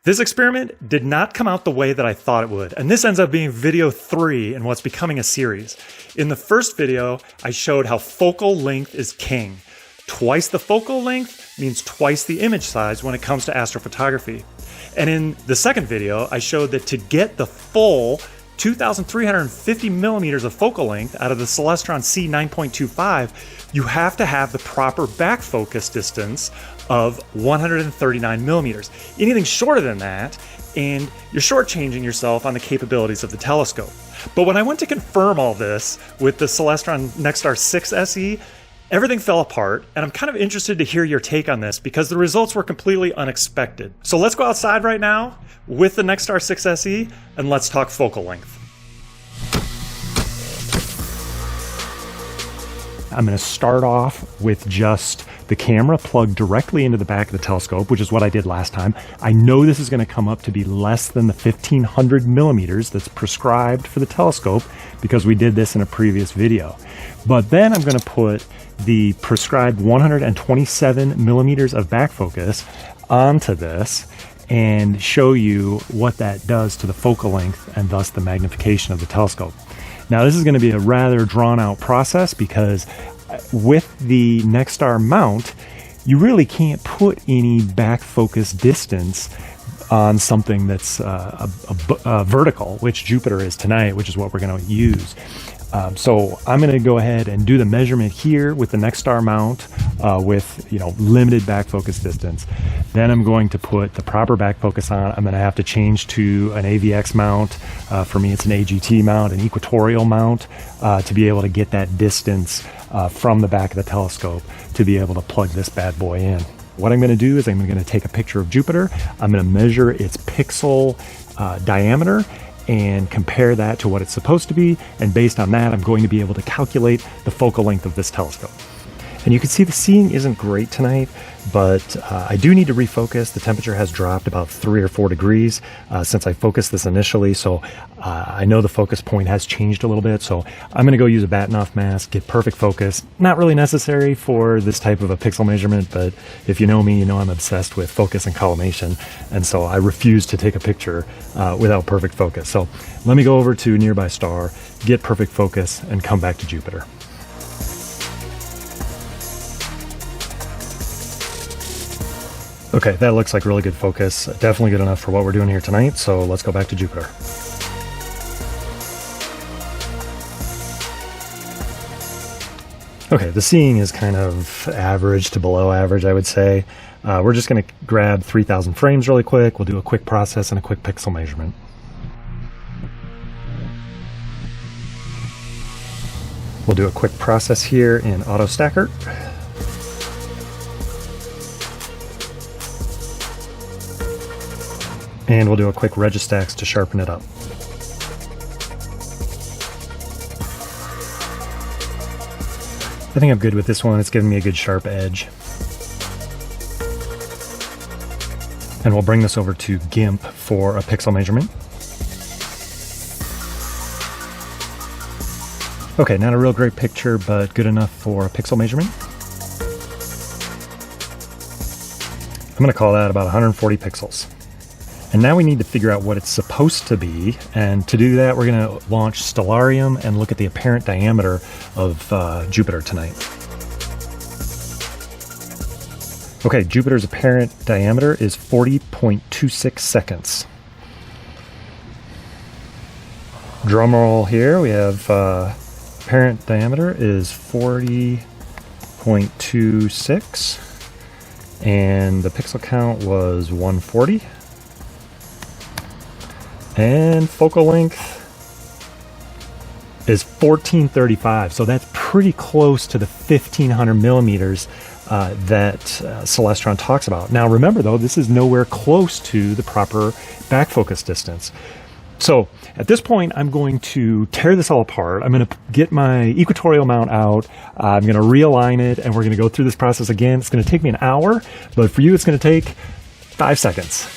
This experiment did not come out the way that I thought it would, and this ends up being video 3 in what's becoming a series. In the first video, I showed how focal length is king. Twice the focal length means twice the image size when it comes to astrophotography. And in the second video, I showed that to get the full 2,350 millimeters of focal length out of the Celestron C9.25, you have to have the proper back focus distance of 139 millimeters. Anything shorter than that, and you're shortchanging yourself on the capabilities of the telescope. But when I went to confirm all this with the Celestron NexStar 6 SE, everything fell apart, and I'm kind of interested to hear your take on this because the results were completely unexpected. So let's go outside right now with the NexStar 6 SE and let's talk focal length. I'm going to start off with just the camera plugged directly into the back of the telescope, which is what I did last time. I know this is going to come up to be less than the 1,500 millimeters that's prescribed for the telescope because we did this in a previous video. But then I'm going to put the prescribed 127 millimeters of back focus onto this and show you what that does to the focal length and thus the magnification of the telescope. Now this is going to be a rather drawn out process because with the NexStar mount, you really can't put any back focus distance on something that's vertical, which Jupiter is tonight, which is what we're going to use. So I'm going to go ahead and do the measurement here with the NexStar mount with limited back focus distance. Then I'm going to put the proper back focus on. I'm going to have to change to an AVX mount. For me, it's an AGT mount, an equatorial mount, to be able to get that distance from the back of the telescope to be able to plug this bad boy in. What I'm going to do is I'm going to take a picture of Jupiter. I'm going to measure its pixel diameter and compare that to what it's supposed to be. And based on that, I'm going to be able to calculate the focal length of this telescope. And you can see the seeing isn't great tonight, but I do need to refocus. The temperature has dropped about 3 or 4 degrees since I focused this initially. So I know the focus point has changed a little bit. So I'm going to go use a Bahtinov mask, get perfect focus. Not really necessary for this type of a pixel measurement, but if you know me, you know I'm obsessed with focus and collimation. And so I refuse to take a picture without perfect focus. So let me go over to a nearby star, get perfect focus, and come back to Jupiter. Okay, that looks like really good focus. Definitely good enough for what we're doing here tonight, so let's go back to Jupiter. Okay, the seeing is kind of average to below average, I would say. We're just going to grab 3,000 frames really quick. We'll do a quick process and a quick pixel measurement. We'll do a quick process here in Auto Stacker. And we'll do a quick Registax to sharpen it up. I think I'm good with this one. It's giving me a good sharp edge. And we'll bring this over to GIMP for a pixel measurement. Okay, not a real great picture, but good enough for a pixel measurement. I'm going to call that about 140 pixels. And now we need to figure out what it's supposed to be. And to do that, we're going to launch Stellarium and look at the apparent diameter of Jupiter tonight. Okay, Jupiter's apparent diameter is 40.26 seconds. Drum roll here, we have apparent diameter is 40.26. And the pixel count was 140. And focal length is 1435, so that's pretty close to the 1,500 millimeters that Celestron talks about. Now remember though, this is nowhere close to the proper back focus distance. So at this point, I'm going to tear this all apart. I'm going to get my equatorial mount out. I'm going to realign it, and we're going to go through this process again. It's going to take me an hour, but for you, it's going to take 5 seconds.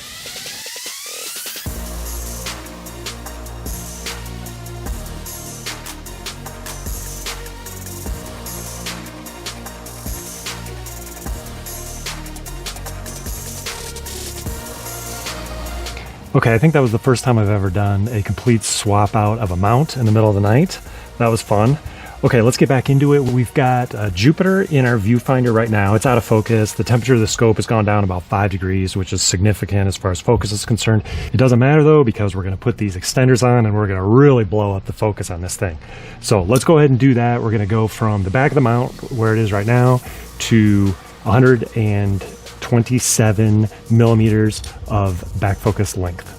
Okay, I think that was the first time I've ever done a complete swap out of a mount in the middle of the night. That was fun. Okay, let's get back into it. We've got Jupiter in our viewfinder right now. It's out of focus. The temperature of the scope has gone down about 5 degrees, which is significant as far as focus is concerned. It doesn't matter though, because we're going to put these extenders on and we're going to really blow up the focus on this thing. So let's go ahead and do that. We're going to go from the back of the mount, where it is right now, to 127 millimeters of back focus length.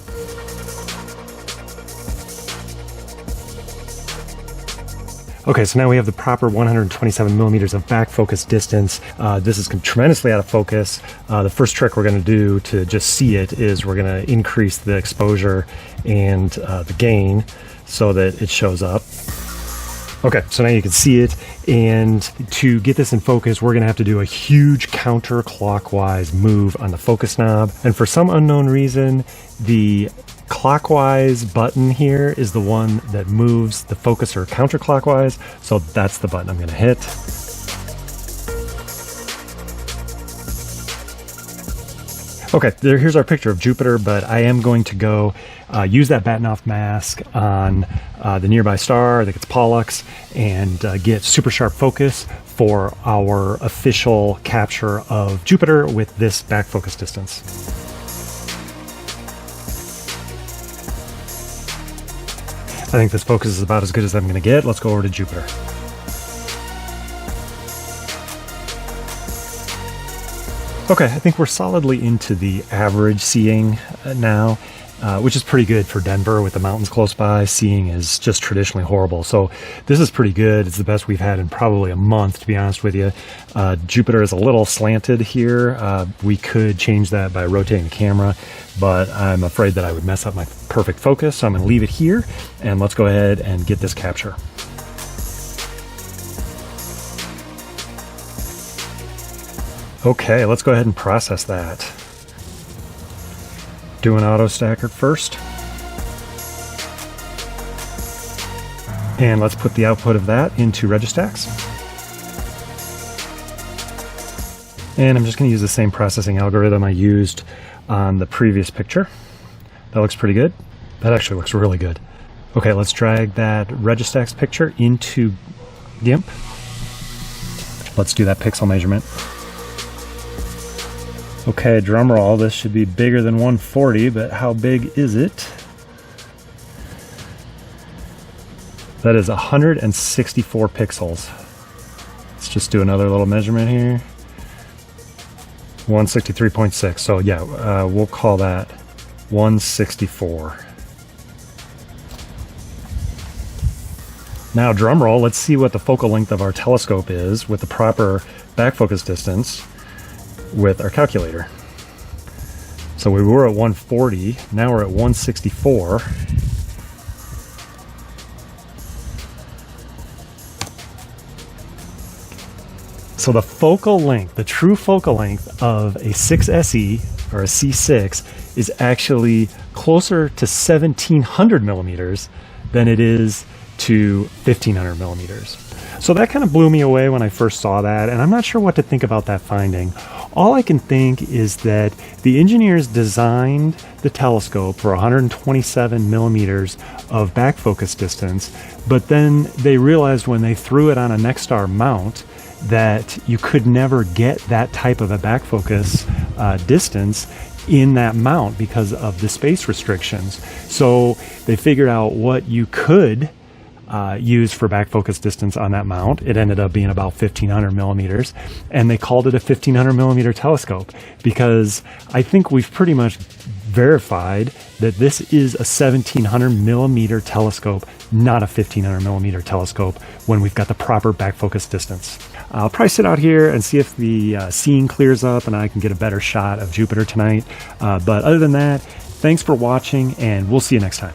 Okay, so now we have the proper 127 millimeters of back focus distance. This is tremendously out of focus. The first trick we're going to do to just see it is we're going to increase the exposure and the gain so that it shows up. Okay, so now you can see it, and to get this in focus, we're gonna have to do a huge counterclockwise move on the focus knob. And for some unknown reason, the clockwise button here is the one that moves the focuser counterclockwise, so that's the button I'm gonna hit. Okay, here's our picture of Jupiter, but I am going to go use that Bahtinov mask on the nearby star, I think it's Pollux, and get super sharp focus for our official capture of Jupiter with this back focus distance. I think this focus is about as good as I'm going to get. Let's go over to Jupiter. Okay, I think we're solidly into the average seeing now, which is pretty good for Denver with the mountains close by. Seeing is just traditionally horrible. So this is pretty good. It's the best we've had in probably a month, to be honest with you. Jupiter is a little slanted here. We could change that by rotating the camera, but I'm afraid that I would mess up my perfect focus. So I'm gonna leave it here and let's go ahead and get this capture. Okay, let's go ahead and process that. Do an auto stacker first. And let's put the output of that into Registax. And I'm just going to use the same processing algorithm I used on the previous picture. That looks pretty good. That actually looks really good. Okay, let's drag that Registax picture into GIMP. Let's do that pixel measurement. Okay, drum roll, this should be bigger than 140, but how big is it? That is 164 pixels. Let's just do another little measurement here. 163.6, so yeah, we'll call that 164. Now drum roll, let's see what the focal length of our telescope is with the proper back focus distance with our calculator. So we were at 140, now we're at 164. So the focal length, the true focal length of a 6SE or a C6 is actually closer to 1700 millimeters than it is to 1500 millimeters. So that kind of blew me away when I first saw that, and I'm not sure what to think about that finding. All I can think is that the engineers designed the telescope for 127 millimeters of back focus distance, but then they realized when they threw it on a NexStar mount that you could never get that type of a back focus distance in that mount because of the space restrictions. So they figured out what you could use for back focus distance on that mount. It ended up being about 1500 millimeters, and they called it a 1500 millimeter telescope because I think we've pretty much verified that this is a 1700 millimeter telescope, not a 1500 millimeter telescope when we've got the proper back focus distance. I'll probably sit out here and see if the scene clears up and I can get a better shot of Jupiter tonight. But other than that, thanks for watching, and we'll see you next time.